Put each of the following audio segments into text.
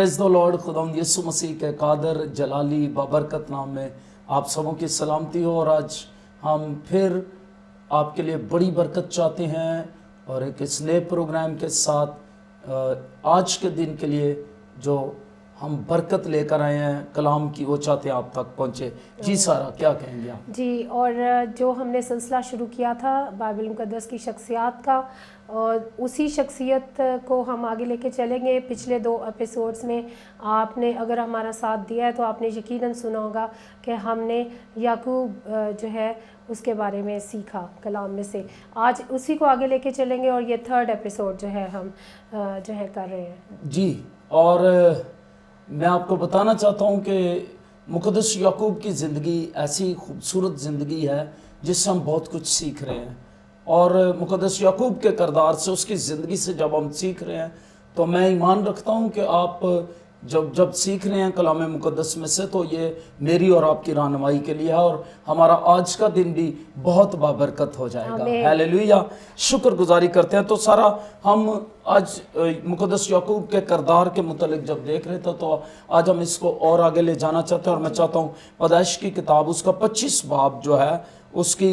Praise the Lord. खुदावंद यीशु मसीह के कादर जलाली बाबरकत नाम में आप सबों की सलामती हो। और आज हम फिर आपके लिए बड़ी बरकत चाहते हैं और एक इस नए प्रोग्राम के साथ आज के दिन के लिए जो हम बरकत लेकर आए हैं कलाम की, वो चाहते हैं आप तक पहुँचे। जी सारा, क्या कहेंगे आप? जी, और जो हमने सिलसिला शुरू किया था बाइबल मुक़द्दस की शख्सियत का, और उसी शख्सियत को हम आगे लेके चलेंगे। पिछले 2 एपिसोड्स में आपने अगर हमारा साथ दिया है तो आपने यकीनन सुना होगा कि हमने याकूब जो है उसके बारे में सीखा कलाम में से। आज उसी को आगे लेके चलेंगे और ये 3rd एपिसोड जो है हम जो है कर रहे हैं। जी, और मैं आपको बताना चाहता हूँ कि मुक़द्दस याकूब की ज़िंदगी ऐसी खूबसूरत ज़िंदगी है जिससे हम बहुत कुछ सीख रहे हैं। और मुक़द्दस याकूब के किरदार से, उसकी ज़िंदगी से जब हम सीख रहे हैं तो मैं ईमान रखता हूँ कि आप जब सीख रहे हैं कलाम मुक़द्दस में से, तो ये मेरी और आपकी रहनुमाई के लिए है और हमारा आज का दिन भी बहुत बाबरकत हो जाएगा। हालेलुया, शुक्रगुजारी करते हैं। तो सारा हम आज मुक़द्दस याकूब के किरदार के मुतालिक जब देख रहे थे तो आज हम इसको और आगे ले जाना चाहते हैं। और मैं चाहता हूँ पैदाइश की किताब उसका 25 बाब जो है उसकी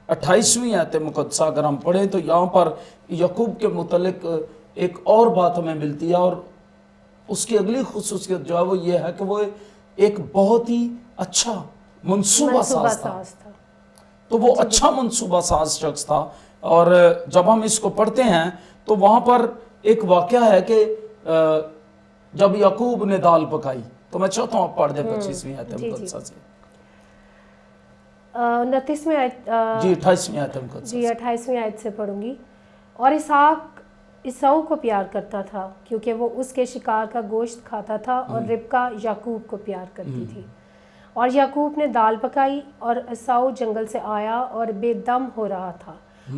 28वीं आयत मुक़द्दसा अगर हम पढ़ें तो यहाँ पर याकूब के मुतालिक एक और बात हमें मिलती है। और उसकी अगली खुसूसियत जो है वो ये है कि वो एक बहुत ही अच्छा मनसूबा साज था। तो वो अच्छा मनसूबा साज शख्स था। और जब हम इसको पढ़ते हैं तो वहाँ पर एक वाक़या है कि जब याकूब ने दाल पकाई, तो मैं चाहता हूँ आप पढ़ दें 25वीं आयत मुक़द्दसा से। 29वीं आयत जी 28वीं आयत मुक़द्दसा जी 28वीं आयत से पढ़ूंगी। और इसहाक ईसाऊ को प्यार करता था क्योंकि वो उसके शिकार का गोश्त खाता था, और रिबका याकूब को प्यार करती थी। और याकूब ने दाल पकाई और ईसाऊ जंगल से आया और बेदम हो रहा था।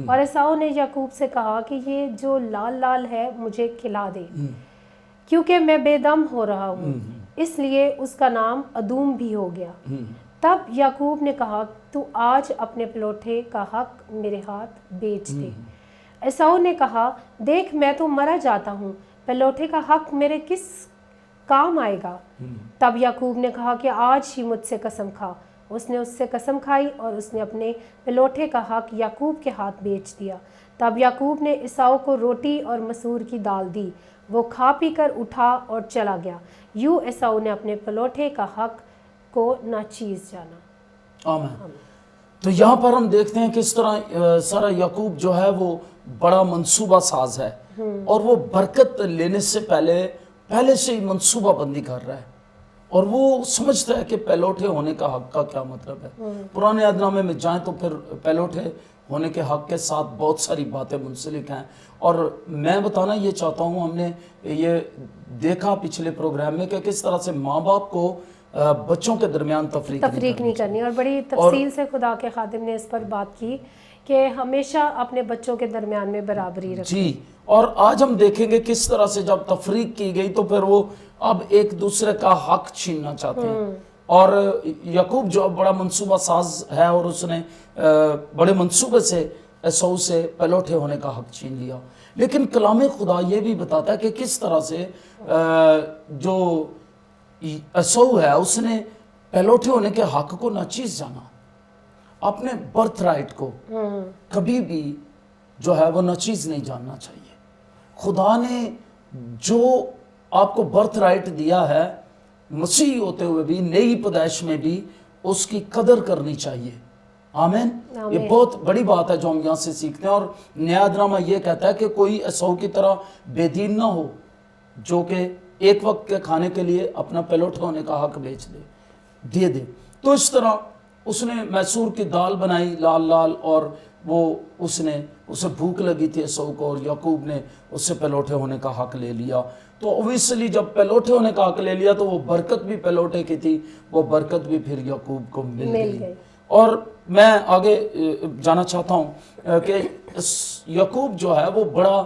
और ईसाऊ ने याकूब से कहा कि ये जो लाल लाल है मुझे खिला दे, क्योंकि मैं बेदम हो रहा हूँ। इसलिए उसका नाम अदूम भी हो गया। तब याकूब ने कहा, तू आज अपने पलोठे का हक मेरे हाथ बेच दे। ईसाऊ ने कहा, देख मैं तो मरा जाता हूँ, पलोठे का हक मेरे किस काम आएगा। तब याकूब ने कहा कि आज ही मुझसे कसम खा। उसने उससे कसम खाई और उसने अपने पलोठे का हक याकूब के हाथ बेच दिया। तब याकूब ने ईसाऊ को रोटी और मसूर की दाल दी। वो खा पी कर उठा और चला गया। यूँ ईसाऊ ने अपने पलोठे का हक को नाचीज जाना। आमीन। तो यहाँ पर हम देखते हैं किस तरह सारा याकूब जो है वो बड़ा मंसूबा साज है और वो बरकत लेने से पहले से ही मंसूबा बंदी कर रहा है। और वो समझता है कि पहलौठे होने का हक का क्या मतलब है। पुराने यादनामे में जाएं तो फिर पहलौठे होने के हक के साथ बहुत सारी बातें मुंसलिक हैं। और मैं बताना ये चाहता हूँ, हमने ये देखा पिछले प्रोग्राम में कि किस तरह से माँ बाप को बच्चों के दरमियान तफरीक नहीं करनी। और बड़ी तफसील से खुदा के खादिम ने इस पर बात की कि हमेशा अपने बच्चों के दरमियान में बराबरी रखें। जी, और आज हम देखेंगे किस तरह से जब तफरीक की गई तो फिर वो अब एक दूसरे का हक छीनना चाहते हैं। और याकूब जो बड़ा मंसूबा साज है और उसने बड़े मंसूबे से ईसाऊ से पलौठे होने का हक छीन लिया। लेकिन कलाम खुदा ये भी बताता है कि किस तरह से जो ईसाऊ है उसने पहलौठे होने के हक को नाचीज जाना। अपने बर्थ राइट को कभी भी जो है वो नाचीज नहीं जानना चाहिए। खुदा ने जो आपको बर्थ राइट दिया है, मसीह होते हुए भी, नई पैदाइश में भी उसकी कदर करनी चाहिए। आमीन। ये बहुत बड़ी बात है जो हम यहाँ से सीखते हैं। और नया ड्रामा ये कहता है कि कोई ईसाऊ की तरह बेदीन ना हो जो कि एक वक्त के खाने के लिए अपना पलौठे होने का हक बेच दे दे। तो इस तरह उसने मैसूर की दाल बनाई लाल लाल, और वो उसे भूख लगी थी ईसाऊ को, और याकूब ने उससे पलौठे होने का हक ले लिया। तो ओबियसली जब पलौठे होने का हक ले लिया तो वो बरकत भी पलौठे की थी, वो बरकत भी फिर याकूब को मिल गई। और मैं आगे जाना चाहता हूँ कि याकूब जो है वो बड़ा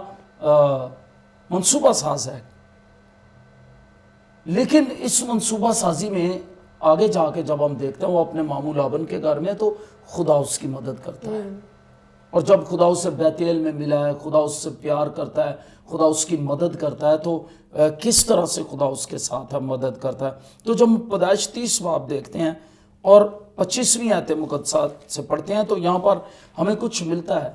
मंसूबा साज है। लेकिन इस मंसूबा साजी में आगे जाके जब हम देखते हैं वो अपने मामू लाबन के घर में, तो खुदा उसकी मदद करता है। اور جب خدا اسے بیتیل میں ملا ہے، خدا اس سے پیار کرتا ہے، خدا اس کی مدد کرتا ہے، تو کس طرح سے خدا اس کے ساتھ ہے، مدد کرتا ہے۔ تو جب ہم پیدائش 30 باب دیکھتے ہیں اور 25ویں آیت مقدسات سے پڑھتے ہیں تو یہاں پر ہمیں کچھ ملتا ہے۔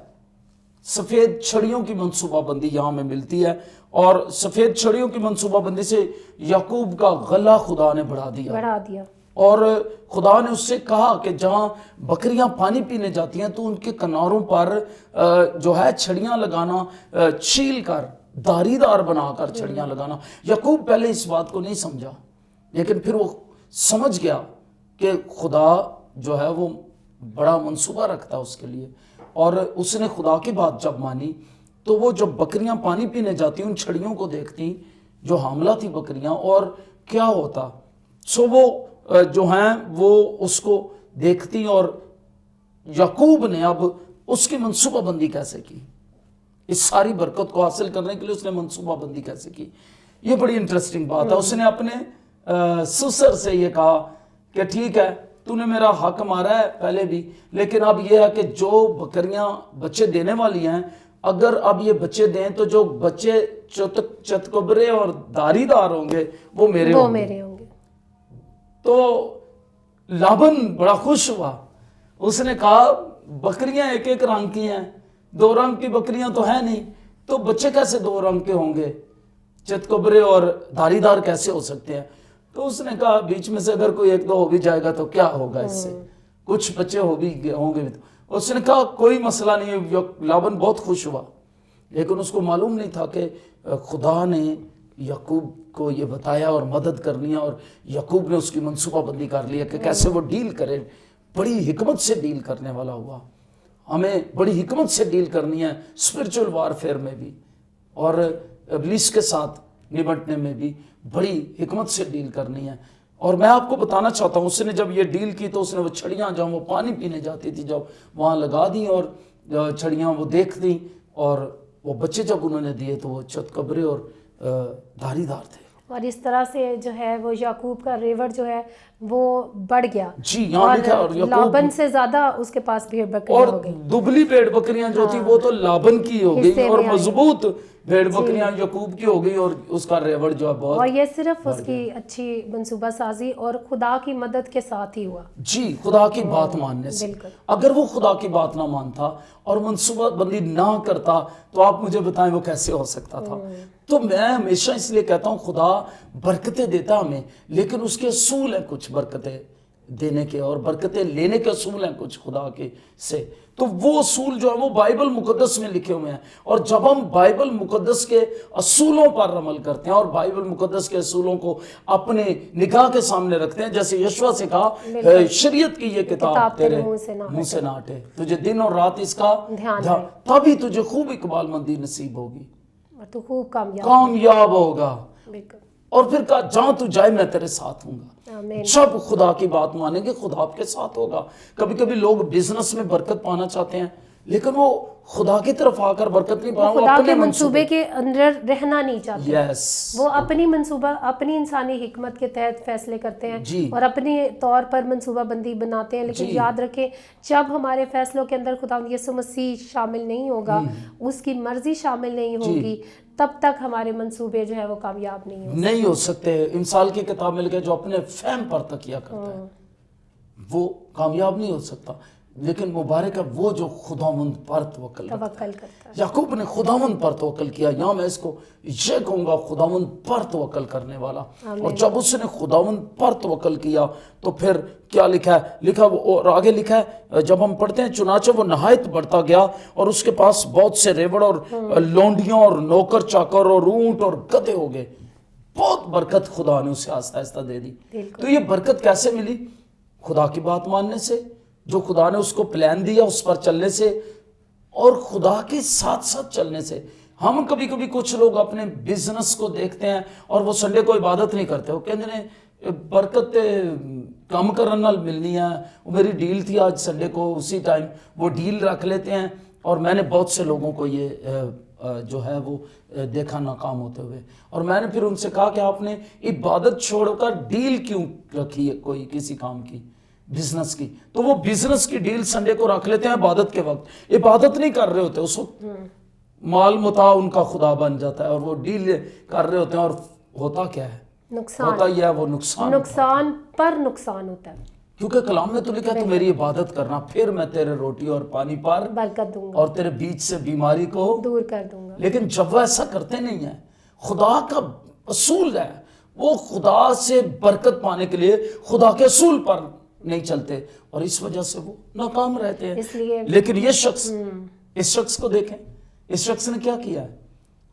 سفید چھڑیوں کی منصوبہ بندی یہاں میں ملتی ہے، اور سفید چھڑیوں کی منصوبہ بندی سے یعقوب کا غلہ خدا نے بڑھا دیا، اور خدا نے اس سے کہا کہ جہاں بکریاں پانی پینے جاتی ہیں تو ان کے کناروں پر جو ہے چھڑیاں لگانا، چھیل کر دھاری دار بنا کر چھڑیاں لگانا۔ یعقوب پہلے اس بات کو نہیں سمجھا، لیکن پھر وہ سمجھ گیا کہ خدا جو ہے وہ بڑا منصوبہ رکھتا ہے اس کے لیے، اور اس نے خدا کی بات جب مانی تو وہ جب بکریاں پانی پینے جاتی ان چھڑیوں کو دیکھتی جو حاملہ تھی بکریاں، اور کیا ہوتا، سو وہ جو ہیں وہ اس کو دیکھتی، اور یعقوب نے اب اس کی منصوبہ بندی کیسے کی، اس ساری برکت کو حاصل کرنے کے لیے اس نے منصوبہ بندی کیسے کی۔ یہ بڑی انٹرسٹنگ بات ہے۔ اس نے اپنے سسر سے یہ کہا کہ ٹھیک ہے تو نے میرا حق مارا ہے پہلے بھی، لیکن اب یہ ہے کہ جو بکریاں بچے دینے والی ہیں، اگر اب یہ بچے دیں تو جو بچے چتکبرے اور دھاری دار ہوں گے وہ میرے ہوں گے۔ تو لابن بڑا خوش ہوا، اس نے کہا بکریاں ایک ایک رنگ کی ہیں، 2 رنگ کی بکریاں تو ہیں نہیں، تو بچے کیسے 2 رنگ کے ہوں گے، چتکبرے اور دھاری دار کیسے ہو سکتے ہیں؟ تو اس نے کہا بیچ میں سے اگر کوئی 1-2 ہو بھی جائے گا تو کیا ہوگا اس سے، کچھ بچے ہوں گے۔ اس نے کہا کوئی مسئلہ نہیں ہے۔ لابن بہت خوش ہوا، لیکن اس کو معلوم نہیں تھا کہ خدا نے یعقوب کو یہ بتایا اور مدد کرنی ہے، اور یعقوب نے اس کی منصوبہ بندی کر لیا کہ کیسے وہ ڈیل کرے۔ بڑی حکمت سے ڈیل کرنے والا ہوا۔ ہمیں بڑی حکمت سے ڈیل کرنی ہے اسپرچول وارفیئر میں بھی، اور ابلیس کے ساتھ نمٹنے میں بھی بڑی حکمت سے ڈیل کرنی ہے۔ اور میں آپ کو بتانا چاہتا ہوں، اس نے جب یہ ڈیل کی تو اس نے وہ چھڑیاں جب وہ پانی پینے جاتی تھی جب وہاں لگا دیں، اور چھڑیاں وہ دیکھ دیں، اور وہ بچے جب انہوں نے دیے تو وہ چتکبرے اور دھاری دار تھے۔ اور اس طرح سے جو ہے وہ یعقوب کا ریوڑ جو ہے وہ بڑھ گیا، جی یہاں لکھا ہے، اور لابن سے زیادہ اس کے پاس بھیڑ بکریاں ہو گئی، اور دبلی بھیڑ بکریاں جو تھی وہ تو لابن کی ہو گئی، اور مضبوط بھیڑ بکریاں یعقوب کی ہو گئی، اور اس کا ریوڑ جو ہے بہت، اور یہ صرف اس کی اچھی منصوبہ سازی اور خدا کی مدد کے ساتھ ہی ہوا۔ جی خدا کی بات ماننے سے۔ اگر وہ خدا کی بات نہ مانتا اور منصوبہ بندی نہ کرتا تو آپ مجھے بتائیں وہ کیسے ہو سکتا تھا۔ تو میں ہمیشہ اس لیے کہتا ہوں خدا برکتیں دیتا ہمیں، لیکن اس کے اصول ہیں کچھ برکتیں دینے کے، اور برکتیں لینے کے اصول ہیں کچھ خدا کے سے۔ تو وہ اصول جو ہیں وہ بائبل مقدس میں لکھے ہوئے ہیں، اور جب ہم بائبل مقدس کے اصولوں پر عمل کرتے ہیں اور بائبل مقدس کے اصولوں کو اپنے نگاہ کے سامنے رکھتے ہیں، جیسے یشوع سے کہا شریعت کی یہ کتاب تیرے منہ سے نہ ہٹے، تجھے دن اور رات اس کا دھیان، تبھی تجھے خوب اقبال مندی نصیب ہوگی، تو خوب کامیاب ہوگا۔ اور پھر کہا جہاں تو جائے میں تیرے ساتھ ہوں گا۔ جب خدا کی بات مانیں گے خدا آپ کے ساتھ ہوگا۔ کبھی کبھی لوگ بزنس میں برکت پانا چاہتے ہیں لیکن وہ خدا کی طرف آ کر برکت نہیں پانا، خدا کے منصوبے کے اندر رہنا نہیں چاہتے، وہ اپنی منصوبہ اپنی انسانی حکمت کے تحت فیصلے کرتے ہیں اور اپنی طور پر منصوبہ بندی بناتے ہیں، لیکن یاد رکھیں جب ہمارے فیصلوں کے اندر خدا یسوع مسیح شامل نہیں ہوگا، اس کی مرضی شامل نہیں ہوگی، تب تک ہمارے منصوبے جو ہے وہ کامیاب نہیں ہو سکتے۔ امثال کی کتاب میں لکھا جو اپنے فہم پر تکیہ کرتا ہے وہ کامیاب نہیں ہو سکتا، لیکن مبارک ہے وہ جو خداوند پر توکل کرتا ہے۔ یعقوب نے خداوند پر توکل کیا، یہاں میں اس کو یہ کہوں گا خداوند پر توکل کرنے والا، اور جب اس نے خداوند پر توکل کیا تو پھر کیا لکھا ہے، لکھا اور آگے لکھا ہے جب ہم پڑھتے ہیں چنانچہ وہ نہایت بڑھتا گیا اور اس کے پاس بہت سے ریوڑ اور لونڈیاں اور نوکر چاکر اور اونٹ اور گدھے ہو گئے۔ بہت برکت خدا نے اسے آہستہ آہستہ دے دی۔ تو یہ برکت کیسے ملی؟ خدا کی بات ماننے سے، جو خدا نے اس کو پلان دیا اس پر چلنے سے، اور خدا کے ساتھ ساتھ چلنے سے۔ ہم کبھی کبھی کچھ لوگ اپنے بزنس کو دیکھتے ہیں اور وہ سنڈے کو عبادت نہیں کرتے، وہ کہتے ہیں برکت کم کرن نال ملنی ہے، وہ میری ڈیل تھی آج سنڈے کو، اسی ٹائم وہ ڈیل رکھ لیتے ہیں۔ اور میں نے بہت سے لوگوں کو یہ جو ہے وہ دیکھا ناکام ہوتے ہوئے، اور میں نے پھر ان سے کہا کہ آپ نے عبادت چھوڑ کر ڈیل کیوں رکھی ہے کوئی کسی کام کی؟ बिजनेस की, तो वो बिजनेस की डील संडे को रख लेते हैं इबादत के वक्त, इबादत नहीं कर रहे होते उस वक्त, माल मुता उनका खुदा बन जाता है और वो डील कर रहे होते हैं, और होता क्या है, नुकसान होता ही है वो नुकसान पर नुकसान होता है, क्योंकि कलाम में तो लिखा है तू मेरी इबादत करना, फिर मैं तेरे रोटी और पानी पर बरकत दूंगा और तेरे बीच से बीमारी को, दूर कर दूंगा। लेकिन जब वो ऐसा करते नहीं है, खुदा का असूल है, वो खुदा से बरकत पाने के लिए खुदा के असूल पर नहीं चलते, और इस वजह से वो नाकाम रहते हैं। इसलिए लेकिन ये शख्स, इस शख्स को देखें, इस शख्स ने क्या किया है,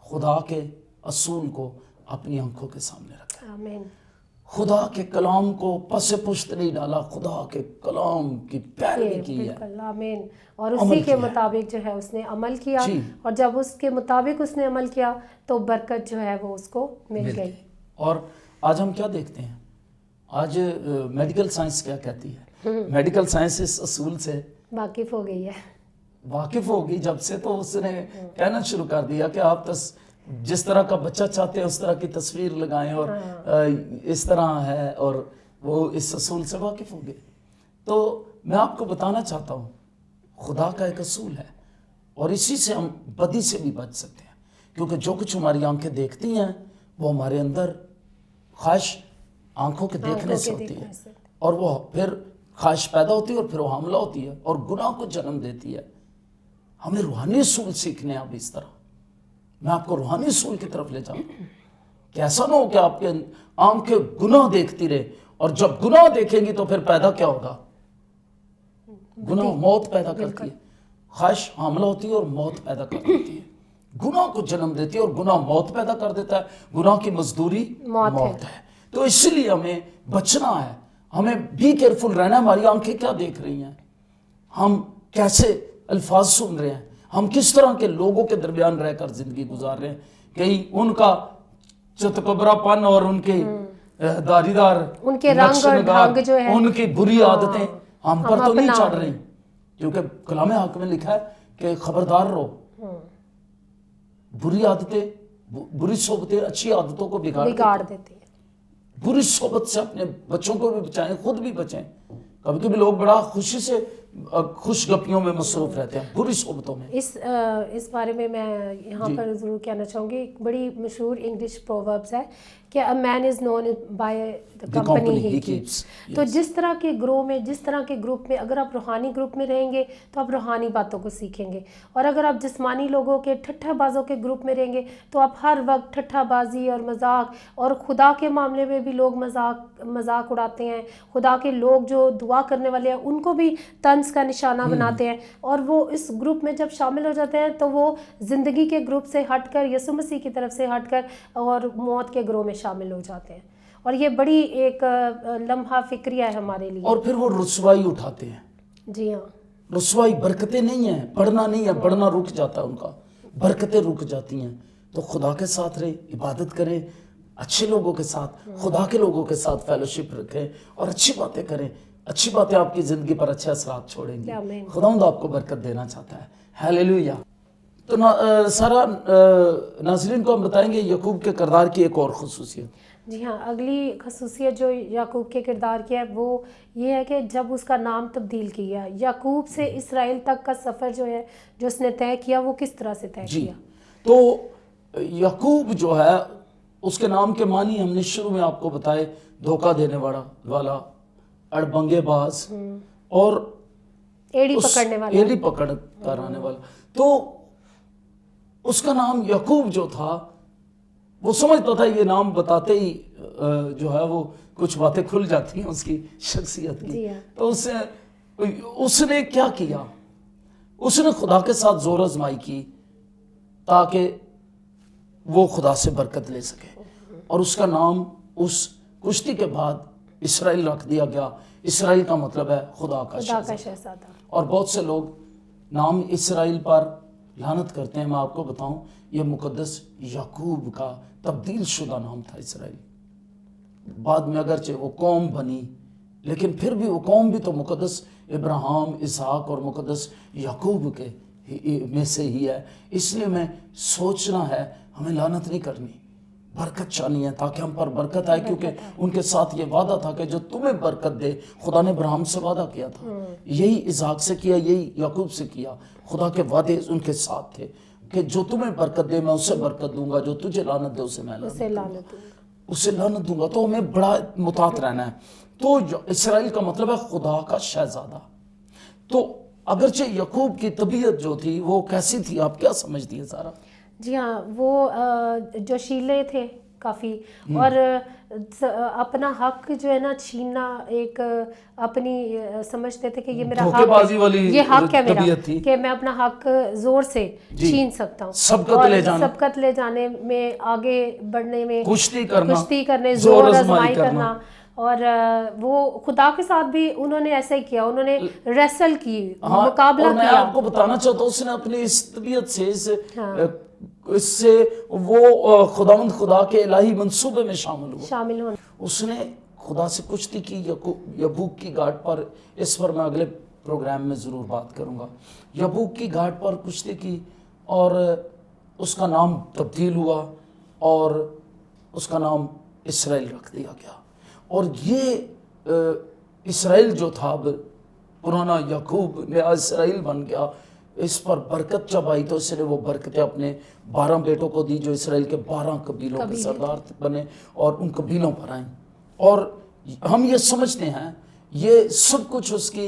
खुदा के असूल को अपनी आंखों के सामने रखा, आमीन, खुदा के कलाम को पसे पुश्त नहीं डाला, खुदा के कलाम की पैरवी की है, बिल्कुल, आमीन, और उसी के मुताबिक जो है उसने अमल किया, जी। और जब उसके मुताबिक उसने अमल किया तो बरकत जो है वो उसको मिल गई। और आज हम क्या देखते हैं, आज मेडिकल साइंस क्या कहती है, मेडिकल साइंस इस असूल से वाकिफ हो गई है, वाकिफ होगी जब से, तो उसने कहना शुरू कर दिया कि आप जिस तरह का बच्चा चाहते हैं उस तरह की तस्वीर लगाएं, और इस तरह है, और वो इस असूल से वाकिफ हो गए। तो मैं आपको बताना चाहता हूँ, खुदा का एक असूल है, और इसी से हम बदी से भी बच सकते हैं, क्योंकि जो कुछ हमारी आंखें देखती हैं वो हमारे अंदर ख्वाहिश आंखों के देखने से होती है, और वो फिर ख्वाहिश पैदा होती है, और फिर वो हमला होती है और गुनाह को जन्म देती है। हमें रूहानी असूल सीखने हैं। अब इस तरह मैं आपको रूहानी असूल की तरफ ले जाऊं कि ऐसा ना हो कि आपके आंखें गुनाह देखती रहे, और जब गुनाह देखेंगी तो फिर पैदा क्या होगा, गुनाह मौत पैदा करती है, ख्वाहिश हमला होती है और मौत पैदा कर देती है, गुनाह को जन्म देती है और गुनाह मौत पैदा कर देता है, गुनाह की मजदूरी मौत है। तो इसलिए हमें बचना है, हमें भी केयरफुल रहना है, हमारी आंखें क्या देख रही हैं, हम कैसे अल्फाज सुन रहे हैं, हम किस तरह के लोगों के दरमियान रहकर जिंदगी गुजार रहे हैं, कहीं उनका चतकबरापन और उनके दारीदार उनके रंग और ढंग जो है, उनकी बुरी आदतें हम पर तो नहीं चढ़ रही, क्योंकि कलाम हक में लिखा है कि खबरदार रहो, बुरी आदतें, बुरी सोबतें अच्छी आदतों को बिगाड़ देती है। बुरी सोबत से अपने बच्चों को भी बचाएं, खुद भी बचें। कभी कभी लोग बड़ा खुशी से खुश गपियों में मसरूफ रहते हैं, बुरी सोबतों में। इस बारे में मैं यहाँ पर ज़रूर कहना चाहूँगी, एक बड़ी मशहूर इंग्लिश प्रोवर्ब्स है कि a man is known by the company he keeps. तो जिस तरह के ग्रुप में, जिस तरह के ग्रुप में अगर आप रूहानी ग्रुप में रहेंगे तो आप रूहानी बातों को सीखेंगे, और अगर आप जिस्मानी लोगों के ठट्ठाबाजों के ग्रुप में रहेंगे तो आप हर वक्त ठट्ठाबाजी और मजाक, और खुदा के मामले में भी लोग मजाक उड़ाते हैं, खुदा के लोग जो दुआ करने वाले हैं उनको भी तंज का निशाना बनाते हैं, और वो इस ग्रुप में जब शामिल हो जाते हैं तो वो ज़िंदगी के ग्रुप से हटकर, यीशु मसीह की तरफ से हटकर और मौत के ग्रुप में शामिल हो जाते हैं, और ये बड़ी एक लम्हा फिक्रिया है हमारे लिए। और फिर वो रुसवाई उठाते हैं। जी हाँ, रुसवाई, बरकतें नहीं है, बढ़ना नहीं है, बढ़ना रुक जाता है उनका, बरकतें रुक जाती हैं। तो खुदा के साथ रहे, इबादत करें, अच्छे लोगों के साथ, खुदा के लोगों के साथ फेलोशिप रखें और अच्छी बातें करें। अच्छी बातें आपकी जिंदगी पर अच्छे असरात छोड़ेंगी। खुदावंद आपको बरकत देना चाहता है। हालेलुया। तो सारा नाज़रीन को हम बताएंगे याकूब के किरदार की एक और खुसूसियत। जी हाँ, अगली खसूसियत जो याकूब के किरदार की है वो ये है कि जब उसका नाम तब्दील किया, याकूब से इसराइल तक का सफ़र जो है, जो उसने तय किया, वो किस तरह से तय किया। तो याकूब जो है, उसके नाम के मानी हमने शुरू में आपको बताए, धोखा देने वाला, अड़बंगेबाज और एड़ी पकड़ कर आने वाला। तो उसका नाम याकूब जो था, वो समझता था ये नाम बताते ही जो है वो कुछ बातें खुल जाती हैं उसकी शख्सियत की। तो उसने क्या किया, उसने खुदा के साथ जोर आजमाई की ताकि वो खुदा से बरकत ले सके, और उसका नाम उस कुश्ती के बाद इसराइल रख दिया गया। इसराइल का मतलब है खुदा का शहज़ादा। और बहुत से लोग नाम इसराइल पर लानत करते हैं। मैं आपको बताऊं, ये मुकद्दस याकूब का तब्दील शुदा नाम था इसराइल। बाद में अगरचे वो कौम बनी, लेकिन फिर भी वो कौम भी तो मुकद्दस इब्राहिम, इसहाक और मुकद्दस याकूब के में से ही है। इसलिए मैं सोचना है, हमें लानत नहीं करनी, बरकत चाहनी है ताकि हम पर बरकत आए, क्योंकि उनके साथ ये वादा था कि जो तुम्हें बरकत दे, खुदा ने अब्राहम से वादा किया था, यही इसहाक से किया, यही याकूब से किया। खुदा के वादे उनके साथ थे कि जो तुम्हें बरकत दे मैं उसे बरकत दूंगा, जो तुझे लानत दे उसे मैं उसे लानत दूंगा। तो हमें बड़ा मुतात रहना है। तो इसराइल का मतलब है खुदा का शहजादा। तो अगरचे याकूब की तबीयत जो थी वो कैसी थी, आप क्या समझती है सारा? जी हाँ, वो जोशीले थे काफ़ी, और अपना हक जो है ना छीनना एक अपनी समझते थे कि ये मेरा हक है, ये हक है मेरा कि मैं अपना हक जोर से छीन सकता हूँ। सबकत ले जाने में, आगे बढ़ने में, कुश्ती करने, जोर आजमाई करना। और वो खुदा के साथ भी उन्होंने ऐसा ही किया, उन्होंने रेसल की, मुकाबला किया। मैं आपको बताना चाहता हूँ उसने अपनी इस तबीयत से इससे वो खुदा के इलाही मंसूबे में शामिल हुआ। उसने खुदा से कुश्ती की यबूक की घाट पर। इस पर मैं अगले प्रोग्राम में ज़रूर बात करूँगा। यबूक की घाट पर कुश्ती की और उसका नाम तब्दील हुआ और उसका नाम इसराइल रख दिया गया। और ये इसराइल जो था, पुराना याकूब नया इसराइल बन गया। इस पर बरकत जब आई तो इसने वो बरकतें अपने 12 बेटों को दी जो इसराइल के 12 कबीलों के सरदार बने और उन कबीलों पर आए। और हम ये समझते हैं ये सब कुछ उसकी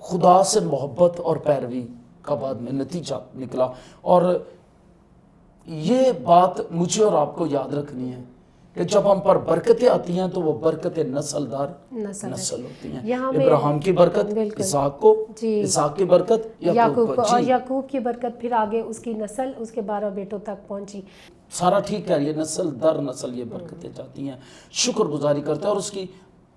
खुदा से मोहब्बत और पैरवी का बाद में नतीजा निकला। और ये बात मुझे और आपको याद रखनी है कि जब हम पर बरकतें आती हैं तो वो बरकतें नस्लदार नस्ल होती हैं। इब्राहिम की बरकत इसहाक को, इसहाक की बरकत याकूब को, और याकूब की बरकत फिर आगे उसकी नस्ल, उसके 12 बेटों तक पहुंची। सारा ठीक है, ये नस्ल दर नस्ल ये बरकतें जाती हैं। शुक्रगुजारी करते हैं। और उसकी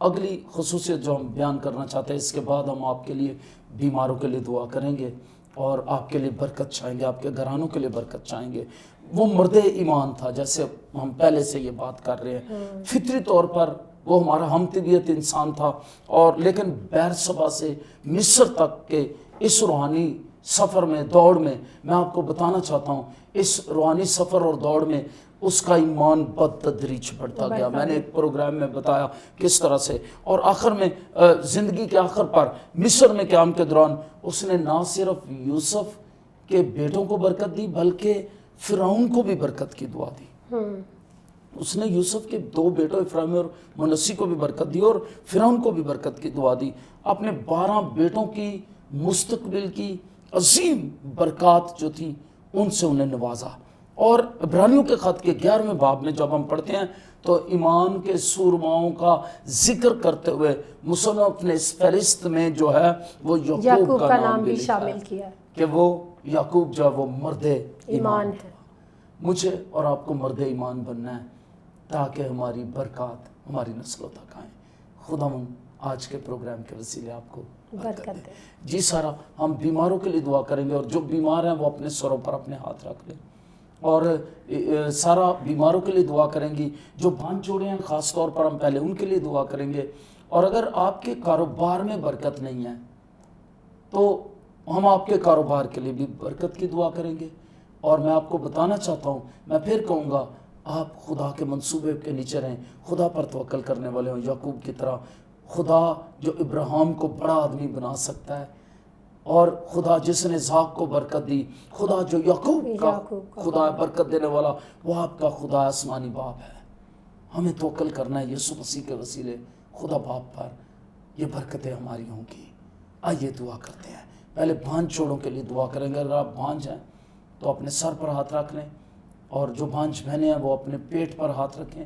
अगली खुसूसियत जो हम बयान करना चाहते हैं, इसके बाद हम आपके लिए बीमारों के लिए दुआ करेंगे और आपके लिए बरकत चाहेंगे, आपके घरानों के लिए बरकत चाहेंगे। वो मर्द ईमान था, जैसे हम पहले से ये बात कर रहे हैं। फितरी तौर पर वो हमारा हम तबीयत इंसान था, और लेकिन बैरसबा से मिस्र तक के इस रूहानी सफ़र में, दौड़ में, मैं आपको बताना चाहता हूँ इस रूहानी सफ़र और दौड़ में उसका ईमान बदतदरीज बढ़ता गया। मैंने एक प्रोग्राम में बताया किस तरह से। और आखिर में ज़िंदगी के आखिर पर मिस्र में क़याम के दौरान उसने ना सिर्फ यूसुफ के बेटों को बरकत दी बल्कि फिरौन को भी बरकत की दुआ दी। उसने यूसुफ के 2 बेटों इफ्राइम और मनस्सी को भी बरकत दी और फिरौन को भी बरकत की दुआ दी। अपने 12 बेटों की मुस्तकबिल की अजीम बरकत जो थी उनसे उन्हें नवाजा। और इब्रानियों के ख़त के 11वें बाब में जब हम पढ़ते हैं तो ईमान के सूरमाओं का जिक्र करते हुए मुसलमान अपने इस फहरिस्त में जो है वो याकूब का नाम भी शामिल किया कि वो याकूब जो वो मर्द ईमान है। मुझे और आपको मर्द ईमान बनना है ताकि हमारी बरकत हमारी नस्लों तक आए। खुदावंद आज के प्रोग्राम के वसीले आपको बरकत दे। जी सारा, हम बीमारों के लिए दुआ करेंगे और जो बीमार हैं वो अपने सरों पर अपने हाथ रख लें। और सारा बीमारों के लिए दुआ करेंगी। जो बांझ जोड़े हैं ख़ास तौर पर हम पहले उनके लिए दुआ करेंगे। और अगर आपके कारोबार में बरकत नहीं है तो हम आपके कारोबार के लिए भी बरकत की दुआ करेंगे। और मैं आपको बताना चाहता हूँ, मैं फिर कहूँगा, आप खुदा के मंसूबे के नीचे रहें, खुदा पर तवक्कल करने वाले हों याकूब की तरह। खुदा जो इब्राहिम को बड़ा आदमी बना सकता है, और खुदा जिसने इसहाक को बरकत दी, खुदा जो याकूब का खुदा बरकत देने वाला, वो आपका खुदा आसमानी बाप है। हमें तवक्कल करना है यीशु मसीह के वसीले खुदा बाप पर, ये बरकतें हमारी होंगी। आइए दुआ करते हैं। पहले भांज जोड़ों के लिए दुआ करेंगे। अगर आप भांज हैं तो अपने सर पर हाथ रख लें, और जो भांज बहनें हैं वो अपने पेट पर हाथ रखें।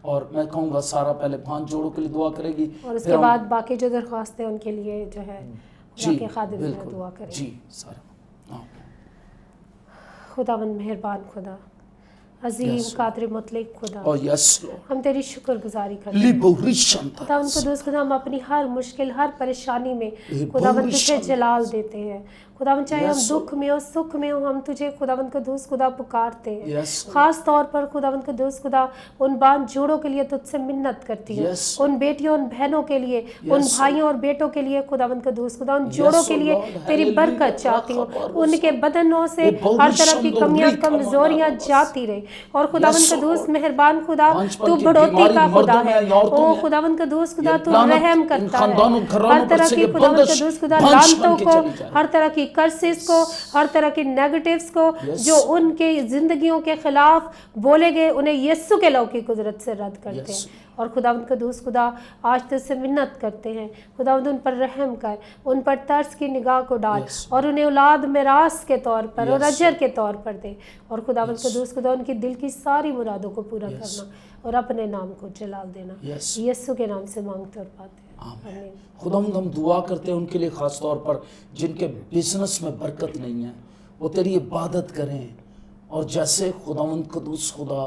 और मैं कहूँगा सारा पहले भांज जोड़ों के लिए दुआ करेगी, और उसके बाद बाकी जो दरख्वास्त है उनके लिए जो है जी खादिम में दुआ करें। जी सारा। खुदावंद मेहरबान खुदा, अजीम कादिर मुतलक खुदा, हम तेरी शुक्रगुजारी करते हैं। खुदावंद कुदूस खुदा, हम अपनी हर मुश्किल हर परेशानी में खुदावंद तुझे जलाल देते हैं। खुदावंद चाहे हम दुख में हो सुख में हो, हम तुझे खुदावंद कुदूस खुदा पुकारते हैं। खास तौर पर खुदावंद कुदूस खुदा उन बांझ जोड़ों के लिए तुझसे मिन्नत करती हूँ, उन बेटियों उन बहनों के लिए, उन भाइयों और बेटों के लिए खुदावंद कुदूस खुदा, उन जोड़ों के लिए तेरी बरकत चाहती हूँ। उनके बदनों से हर तरह की कमियां कमजोरियां जाती रहे। और खुदावन Yes, कदूस Lord. मेहरबान खुदा बांझपन तू की बढ़ोतरी बीमारी का खुदा मर्दों है। में या औरतों ओ में, खुदावन कदूस खुदा ये तू लानत रहम इन करता खानदानों है। घरानों हर पर तरह से की ये खुदावन बंदिश कदूस खुदा बांझपन लानतों की को, चली जाए। हर तरह की कर्सेस को, हर तरह की नेगेटिव्स को Yes. जो उनके जिंदगियों के खिलाफ बोले गए, उन्हें यीशु के लौ की कुदरत से रद्द करते Yes. हैं। और खुदावंद कदूस खुदा आज तुझसे मिन्नत करते हैं, खुदावंद उन पर रहम कर, उन पर तरस की निगाह को डाल Yes. और उन्हें औलाद मिरास के तौर पर और Yes. अजर के तौर पर दे। और खुदावंद Yes. कदूस खुदा उनकी दिल की सारी मुरादों को पूरा Yes. करना और अपने नाम को जलाल देना। Yes. यीशु के नाम से मांगते और पाते हैं, आमीन। आमीन। खुदावंद हम दुआ करते हैं उनके लिए खास तौर पर जिनके बिजनेस में बरकत नहीं है, वो तेरी इबादत करें। और जैसे खुदावंद कदूस खुदा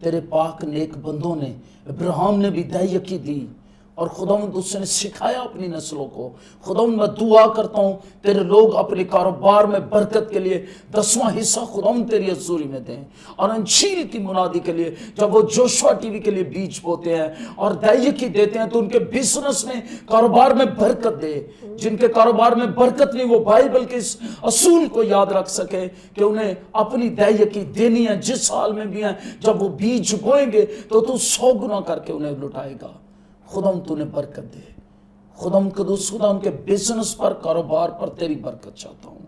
तेरे पाक नेक बंदों ने, इब्राहिम ने भी दयाकी दी और खुदावंद उसने सिखाया अपनी नस्लों को। खुदावंद मैं दुआ करता हूँ तेरे लोग अपने कारोबार में बरकत के लिए 10वां हिस्सा खुदावंद तेरी हजूरी में दें। और अंजील की मुनादी के लिए जब वो जोशुआ टीवी के लिए बीज बोते हैं और दयाकी देते हैं तो उनके बिजनेस में, कारोबार में बरकत दे। जिनके कारोबार में बरकत नहीं, वो बाइबल के इस असूल को याद रख सके कि उन्हें अपनी दयाकी देनी है जिस हाल में भी है। जब वो बीज बोएंगे तो तू 100 गुना करके उन्हें लुटाएगा। खुदाम तूने बरकत दे। खुदाम कदूस खुदा उनके बिजनेस पर, कारोबार पर तेरी बरकत चाहता हूँ।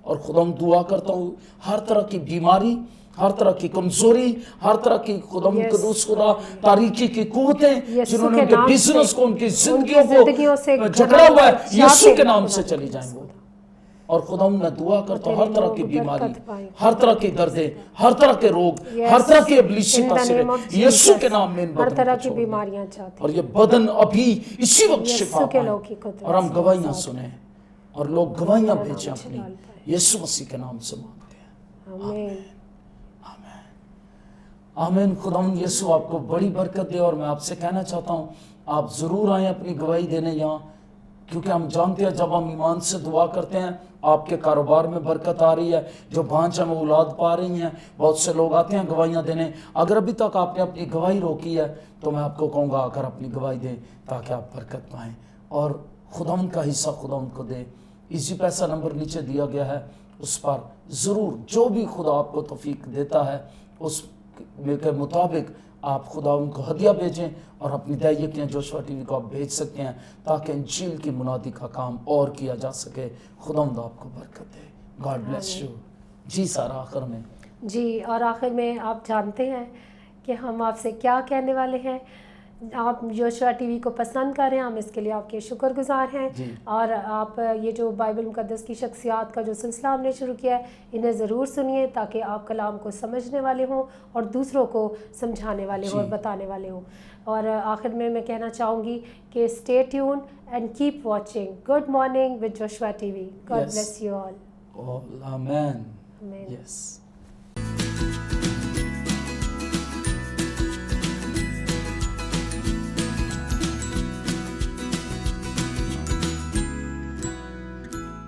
और खुदाम दुआ करता हूँ हर तरह की बीमारी, हर तरह की कमजोरी, हर तरह की खुदाम Yes. कदूस खुदा तारीकी की कुव्वतें यीशु जिन्होंने के उनके नाम बिजनेस से, को, उनकी उनकी जिंदगियों से को जकड़ा हुआ है, घराने यीशु के चाहते नाम हैं से खुदा चली कदूस जाएं वो। खुदा। और खुदा मैं दुआ करता हूँ हर तरह की लोग बीमारी, बरकत पाएं। हर तरह की दर्दें, हर तरह के रोग, Yes. हर तरह की इब्लीसी In the पासे name of यीशु Jesus. के नाम में इन हर बदनों तरह को की छोड़ दे। बीमारियां चाहते और ये बदन अभी इसी वक्त यीशु शिफा के पाएं लहू की कुदरत और हम से गवाहियां आजाद सुने और लोग गवाहियां नाम भेजें से अपनी। डाल पाएं। यीशु मसीह के नाम से मांगते हैं, आमीन। आमीन। खुदावंद यीशु आपको बड़ी बरकत दे। और मैं आपसे कहना चाहता हूँ आप जरूर आए अपनी गवाही देने यहाँ, क्योंकि हम जानते हैं जब हम ईमान से दुआ करते हैं आपके कारोबार में बरकत आ रही है, जो भांच है वो औलाद पा रही हैं। बहुत से लोग आते हैं गवाहियाँ देने। अगर अभी तक आपने अपनी गवाही रोकी है तो मैं आपको कहूँगा आकर अपनी गवाही दें ताकि आप बरकत पाएँ और खुदावंद का हिस्सा खुदावंद को दें। इसी पैसा नंबर नीचे दिया गया है, उस पर ज़रूर जो भी खुदा आपको तौफीक देता है उस के मुताबिक आप खुदा उनको हदिया भेजें और अपनी दयाकियाँ जोशुआ टीवी को आप भेज सकते हैं ताकि इंजील की मुनादी का काम और किया जा सके। खुदावंद आपको बरकत दे। God bless you. जी सारा आखिर में जी, और आखिर में आप जानते हैं कि हम आपसे क्या कहने वाले हैं। आप जोशुआ टीवी को पसंद कर रहे हैं, हम इसके लिए आपके शुक्रगुजार जी। हैं। और आप ये जो बाइबल मुकद्दस की शख्सियात का जो सिलसिला हमने शुरू किया है, इन्हें ज़रूर सुनिए ताकि आप कलाम को समझने वाले हों और दूसरों को समझाने वाले हों और जी। बताने वाले हों। और आखिर में मैं कहना चाहूँगी कि stay tune and keep watching good morning with Joshua TV. God Yes. Bless you all. Amen. आमीन। यस।